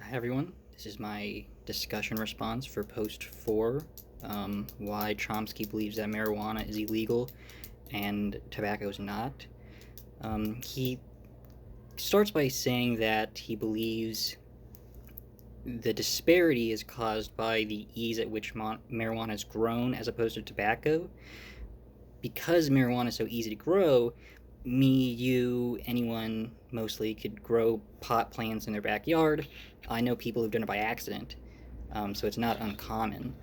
Hi everyone, this is my discussion response for post 4, why Chomsky believes that marijuana is illegal and tobacco is not. He starts by saying that he believes the disparity is caused by the ease at which marijuana is grown as opposed to tobacco. Because marijuana is so easy to grow, me, you, anyone mostly could grow pot plants in their backyard. I know people who've done it by accident, so it's not uncommon.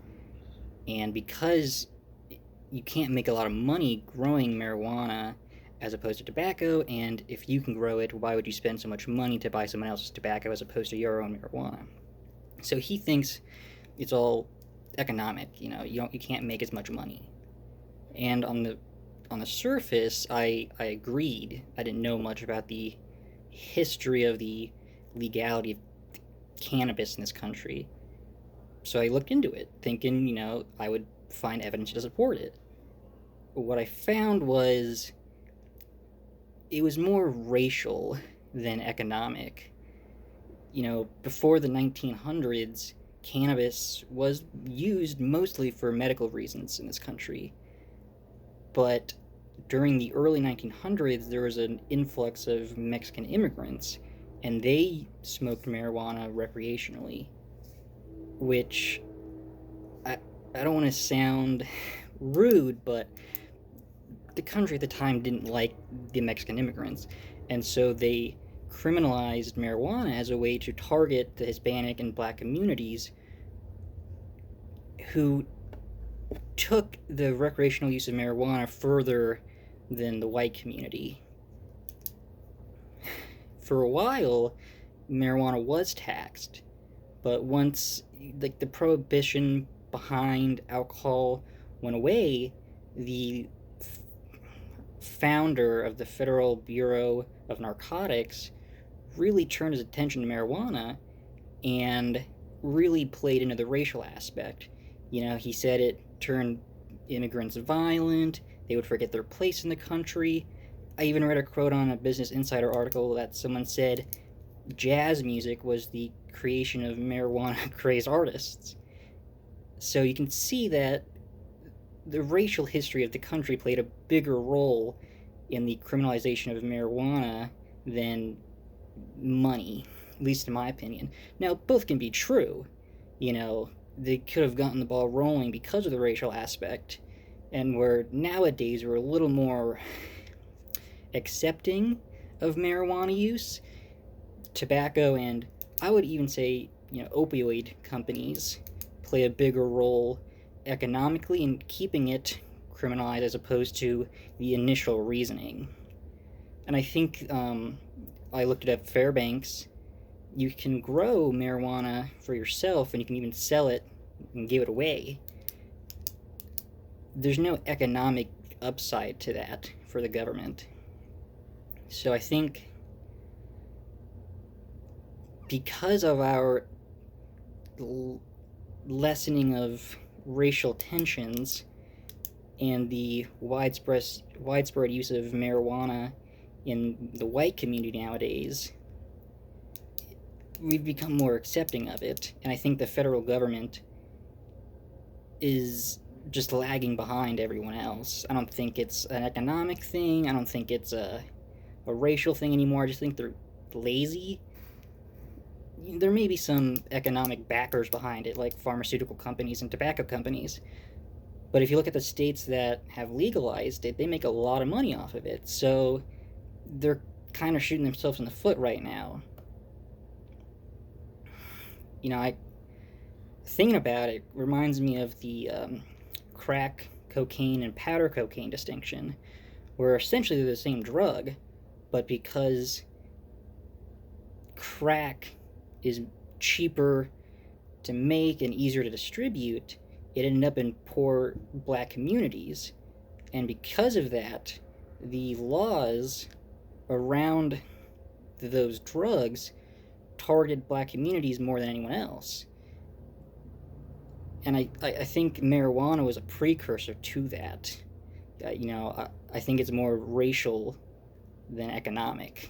And because you can't make a lot of money growing marijuana as opposed to tobacco, and if you can grow it, why would you spend so much money to buy someone else's tobacco as opposed to your own marijuana? So he thinks it's all economic. You can't make as much money. And on the surface, I agreed. I didn't know much about the history of the legality of cannabis in this country. So I looked into it, thinking, I would find evidence to support it. What I found was it was more racial than economic. Before the 1900s, cannabis was used mostly for medical reasons in this country. But during the early 1900s, there was an influx of Mexican immigrants, and they smoked marijuana recreationally, which I don't want to sound rude, but the country at the time didn't like the Mexican immigrants, and so they criminalized marijuana as a way to target the Hispanic and Black communities who took the recreational use of marijuana further than the white community. For a while, marijuana was taxed, but once the prohibition behind alcohol went away, the founder of the Federal Bureau of Narcotics really turned his attention to marijuana and really played into the racial aspect. He said it turned immigrants violent, they would forget their place in the country. I even read a quote on a Business Insider article that someone said jazz music was the creation of marijuana crazed artists. So you can see that the racial history of the country played a bigger role in the criminalization of marijuana than money, at least in my opinion. Now, both can be true. They could have gotten the ball rolling because of the racial aspect, and where nowadays we're a little more accepting of marijuana use, tobacco, and I would even say, opioid companies play a bigger role economically in keeping it criminalized as opposed to the initial reasoning. And I think I looked it up. Fairbanks, you can grow marijuana for yourself and you can even sell it and give it away. There's no economic upside to that for the government. So I think because of our lessening of racial tensions and the widespread use of marijuana in the white community nowadays, we've become more accepting of it, and I think the federal government is just lagging behind everyone else. I don't think it's an economic thing. I don't think it's a racial thing anymore. I just think they're lazy. There may be some economic backers behind it, like pharmaceutical companies and tobacco companies. But if you look at the states that have legalized it, they make a lot of money off of it. So they're kind of shooting themselves in the foot right now. Thinking about it reminds me of the crack cocaine and powder cocaine distinction, where essentially they're the same drug, but because crack is cheaper to make and easier to distribute, it ended up in poor Black communities. And because of that, the laws around those drugs targeted Black communities more than anyone else. And I think marijuana was a precursor to that. I think it's more racial than economic.